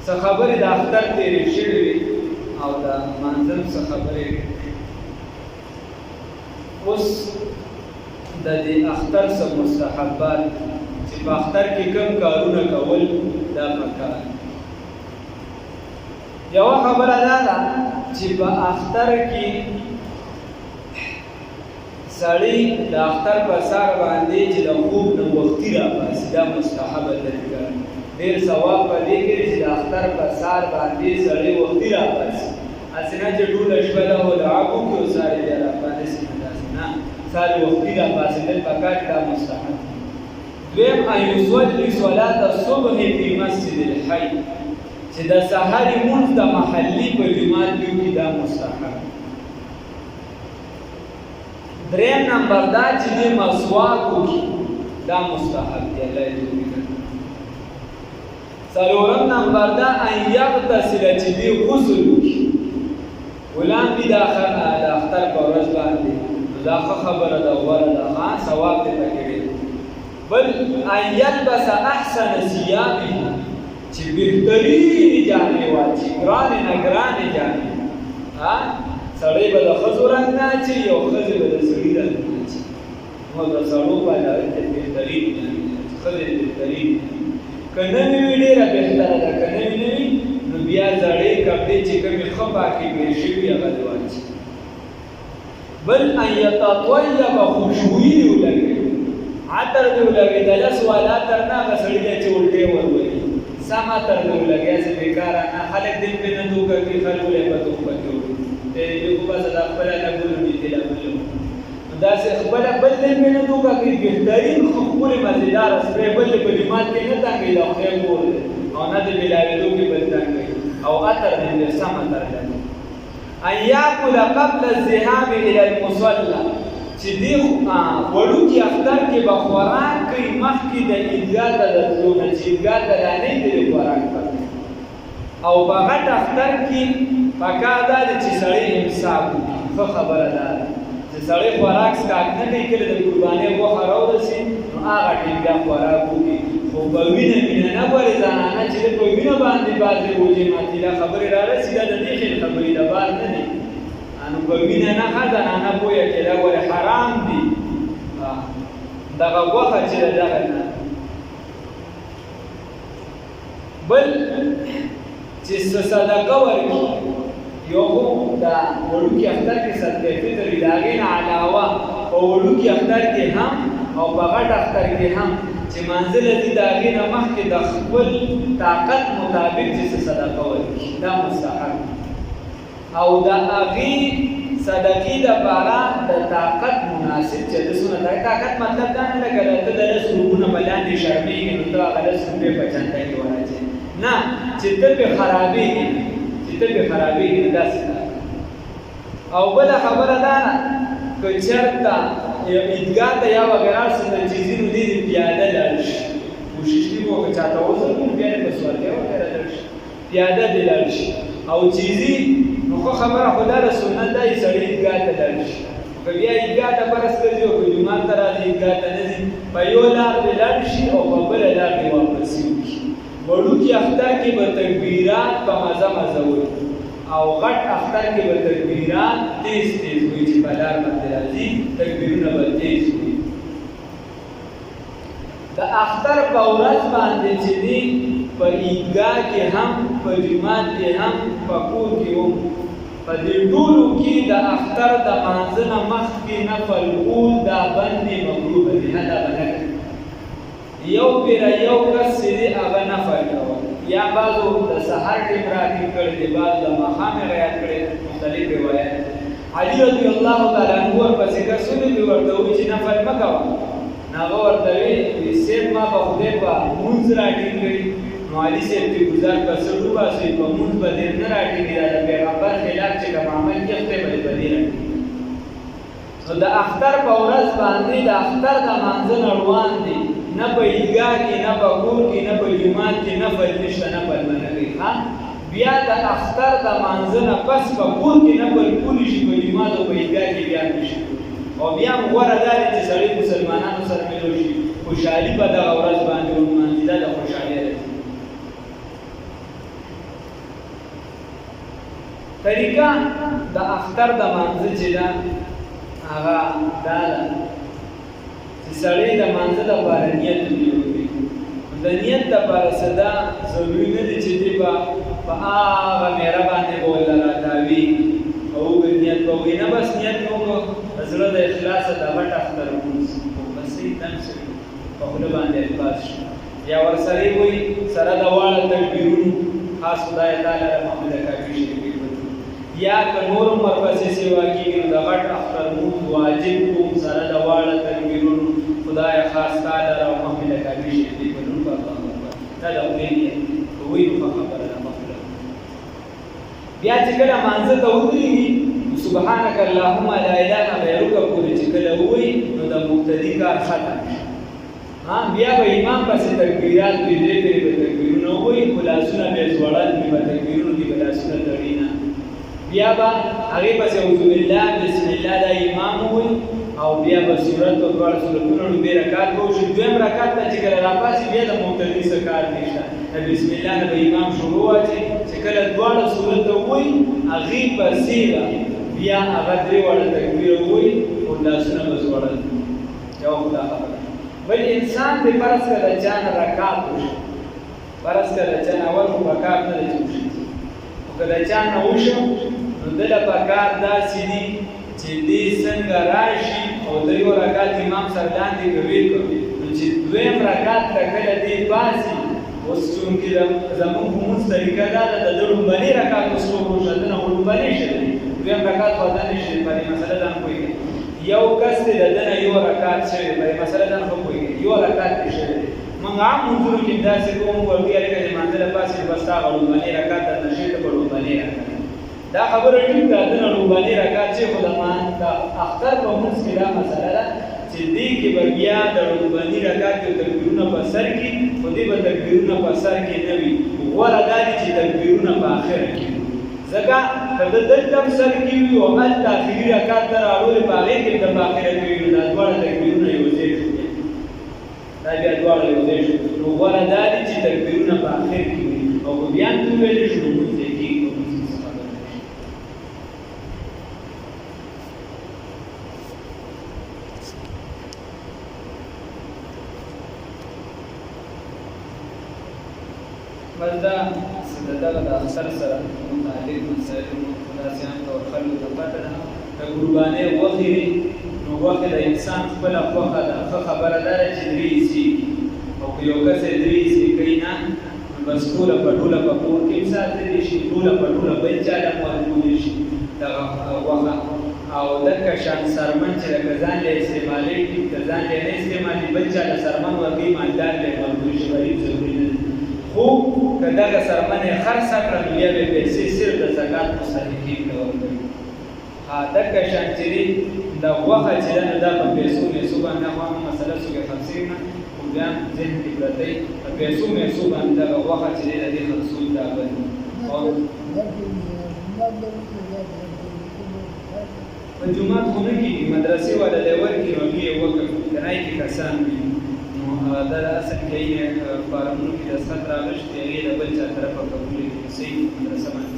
څه خبرې د اختر تېرې شوې وي او د منظم څه خبرې. اوس د دې اختر څه مستحبات چې په اختر کې کوم کارونه کول دا پکار. یوه خبره دا ده چې په اختر کې سړی د اختر په سهار باندې چې د خوب نه وختي راپاڅي دا مستحبه طریقه ده. ډېر ثواب په دې کې چې د اختر په سهار باندې سړی وختي راپاڅي. هسې نه چې ټوله شپه له ودعاګو کې او سهار بیا راپاڅي داسې نه، سهار وختي راپاڅېدل پکار دا مستحب. دویم ان یصلي صلاة الصبح فی مسجد الحی چې د سحر لمونځ د محلي په جومات کې دا مستحب. دریم نمبر دا چې د مسواک وکړي دا مستحب دی، الله دې وکړي. څلورم نمبر دا ان یغتسل چې د غسل وکړي. غلام دي د اختر په ورځ باندې دا خبره ده غوره ده، ثواب دې پکې دی. بل ان یلبس احسن ثيابه چې بهترین جامې واچي، ګرانې نه ګرانې جامې. سړی به د ښځو رنګ نه اچي او ښځې به د سړي رنګ نه اچي. نو د سړو باندې بهترین جامې ښځې بهترین که نوې وي ډېره بهتره ده، که نوې نه وي نو بیا زړې کپړې چې کومې ښه پاکې بې شوي هغه دې واچي. بل ان یتطیب خوشبويي دې ولګوي، عطر دې ولګېدل سوال عطر نه هغه سړي دی چې الټې ورولي، سم عطر دې ولګي هسې بېکاره نه. خلک دې پرې نه دوکه کوي، خلک ولې په دوکه کوي دې خو بس دا خپله لګولو دي دې لګولو نو داسې خپله بل دې پرې نه دوکه کوي. بهترین ښکلې مزېداره سپری بل دې په جومات کې نه تنګوي، دا خدای کور دی او نه دې بېلاوېدو کې بل تنګوي او عطر دې دې سم عطر لګوي. ان یاکل قبل الذهاب الى المصلى چې دې وړوکي اختر کې به خوراک کوي مخکې د عیدګاه ته د تلو نه، چې عیدګاه ته رانهی دې خوراک کوي. او په غټ اختر کې پکار دا ده چې سړی امساک وکړي. ښه خبره دا ده چې سړی خوراک څښاک نه کوي، کله د قربانۍ غوښه راورسي نو هغه ټیم بیا خوراک وکړي. خو په وینه مینه نه ګورې زنانه چې په وینه باندې بعضې روژې ماتي دا خبرې رارسي، دا د دې خیل خبرې د بار نه دي. نو په وینه نه ښه زنانه پوهه چې دا ګورې حرام دي دغه غوښه چې د دغه نه. بل چې صدقه ورکړي، یو خو دا وړوکي اختر کې صدقه فطر وي، د هغې نه علاوه په وړوکي اختر کې هم او په غټ اختر کې هم چې منزله دي د هغې نه مخکې د خپل طاقت مطابق چې صدقه ورکړي دا مستحب. او د هغې صدقې دپاره د طاقت مناسب چې د څونه طاقت مطلب دا نه لکه ته د 10 روپونه به لاندې شرمېږي نو ته هغه 10 روپۍ په چنده کې وراچې نه، چې ته پرې خرابېږي نو داسې ده. او بله خبره دا ده که چېرته عیدګاه ته یا وغیره څه چیزي نو دې پیاده لاړ شي. کوشش دې وکړه چاته وزرګون بیا دې په سوارلۍ وغیره لاړ شي، پیاده دې لاړ شي. او چیزي نو ښه خبره خو دا د سنت ده چې سړی عیدګاه ته لاړ شي. که بیا عیدګاه ته فرض کړي او که جومات ته راځي عیدګاه ته نه ځي، په یو لار دې لاړ شي او په بله لار دې واپسي وکړي. وړوکي اختر کې به تکبیرات په مزه مزه وي او غټ اختر کې به تکبیرات تیز تیز وي چې په لار باندې راځي تکبیرونه به تیز وي. د اختر په ورځ باندې چې دي په عیدګاه کې هم په جومات کې هم په کور کې هم په دې ټولو کې د اختر د لمانځه نه مخکې نفل کول دا بندې مکروه دي، نه دا به نه کوي. یو پیره یو کس چې دی هغه نفل کول، یا بعضو د سحر ټیم راټینګ کړی دی، بعض د ماښامې رعایت کړی، مختلف روایت. علي رضی الله تعالی عنه ورپسې کسونه دي ورته ووایي چې نفل مه کوه. هغه ورته وایي صیب ما په خدای په مونځ راټینګ کړي. نو علي صاحب چې ګزار په څه وباسئ په مونځ به ډېر نه راټینګي، دا د پیغمبر خلاف چې کوم عمل کوي خدای به دې په دې راټینګي. نو د اختر په ورځ باندې د اختر د لمانځه نه روان دي، نه په عیدګاه کې نه په کور کې نه په جومات کې نفل نشته، نفل به نه کوي. بیا د اختر د لمانځه نه پس په کور کې نفل کولی شي، په جومات او په عیدګاه کې بیا نه شي. او بیا هم غوره دا دی چې سړی مسلمانانو سره ملو شي، خوشحالي په دغه ورځ باندې ولمانځي، دا د خوشحالۍ راځي. طریقه د اختر د مانځه چې ده هغه دا ده چې سړی د مانځه دپاره نیت جوړوي. د نیت دپاره څه ده ضروري نه دی چې دی به په هغه میره باندې به ورله راتاوي او نیت به وکړي، نه بس نیت مې وکړو د زړه د اخلاصه د غټ اختر لمونځ بس یې دم شوي په خوله باندې الفاظ شو یا ورسره یې وایي سره د واړه تکبیرونو خاص خدای تعالی له محمد کافي شریف یا که نورم ورپسې سیوا کېږي نو د غټ اختر لمونځ واجب کوم سره د واړه تکبیرونو خدای خاص تعالی له محمد کافي شریف په نوم په الله اکبر. دا د خدای نیت که وایي نو ښه خبره ده مخکله. بیا چې کله مانځه ته ودرېږي سبحانک اللهم لا اله غیرک پورې چې کله ووایي نو د مبتدي کار ختم شي. بیا به امام پسې تکبیرات دوی درې پرې به تکبیرونه ووایي خو لاسونه به یې ځوړل دي به تکبیرونو کې به لاسونه تړي نه. بیا به هغې پسې اعوذ بالله بسم الله دا امام ووایي او بیا به صورت او دواړه صورتونه لومړی رکعت به وشي. دویم رکعت ته چې کله راپاڅي بیا د مبتدي څه کار نشته، د بسم الله نه به امام شروع واچي چې کله دواړه صورت ته ووایي هغې پسې به بیا هغه درې واړه تکبیر ووایي او لاسونه به ځوړل. یو خدا خبره. بل انسان دې فرض کړه د چا نه رکعت وشي، فرض کړه د چا نه اول خو پکار نه دی چې وشي، خو که د چا نه وشو نو ده له پکار داسې دي چې دې څنګه راشي او د یو رکعت امام سره لاندې کوي نو چې دویم رکعت ته کله دې پاسي اوس چونکې زمونږ لمونځ طریقه دا ده د ده لومبني رکعت اوس وروشه ده نه خو لومبنی شي دویم رکعت به ده نه شي په دې مسله ده هم پوهېږي. یو کس دی د ده نه یو رکعت شوی په دې مسله ده نه ښه پوهېږي یو رکعت دې شوی دی. موږ عام لمونځونو کې داسې کوو ورته هلکه د لمانځه نه پاسې بس تا هغه لومبنی رکعت درته شوی ته به لومبنی رکعت دا خبره ټیک ده د نه لومبني رکعت چې خو د اختر په لمونځ کې دا مسله ده چې دې کې به بیا د لومبني رکعت کې تکبیرونه په سر کې خو دې به تکبیرونه په سر کې نه وي، غوره دا دي چې تکبیرونه په آخر کې وي. ځکه که د دلته هم سر کې وي او هلته آخري رکعت ته راوړلې په هغې کې د په آخره کې وي نو دا دواړه تکبیرونه یو ځای شو دا بیا دواړه یو ځای شو نو غوره دا دي چې تکبیرونه په آخر کې وي او که بیا هم ته وویلې شو نو لمونځ یې کېږي. بس دا دغه د اختر سره متعلق مسایل خلاصیان او خلکو ته پته ده د قربانۍ غوښې دي نو غوښې د انسان خپله خوښه ده. ښه خبره دا ده چې درې حصې او که یو کس یې درې حصې کوي نه نو بس ټوله په ټوله په کور کې هم ساتلی شي، ټوله په ټوله بل چا له ورکولی شي دغه غوښه او دغه شان سرمن چې لکه ځان له استعمالوي که ځان له نه استعمالي بل چا له سرمن ورکوي مالدار له ورکولی شي غریب ضروري نه ده. خو که دغه سرمن یې خرڅه کړه نو بیا به یې پیسې صرف د زکات مستحقین ته ورکوي. دغه شان چې دی د غوښه چې ده نو دا په پیسو میسو باندې خو هم مسله څوک خرڅوي نه خو بیا هم ذهن کې پرته وي په پیسو میسو باندې دغه غوښه چې دی د دې خرڅول دا بند په جومات خو نه کېږي مدرسې والا دی ورکړي نو هغې یې وکړ کنای کې کسان وي نو دا د اصل کې فارمونو کې د سخت راغشتې هغې د بل چا طرفه قبول کړي صحیح مدرسه باندې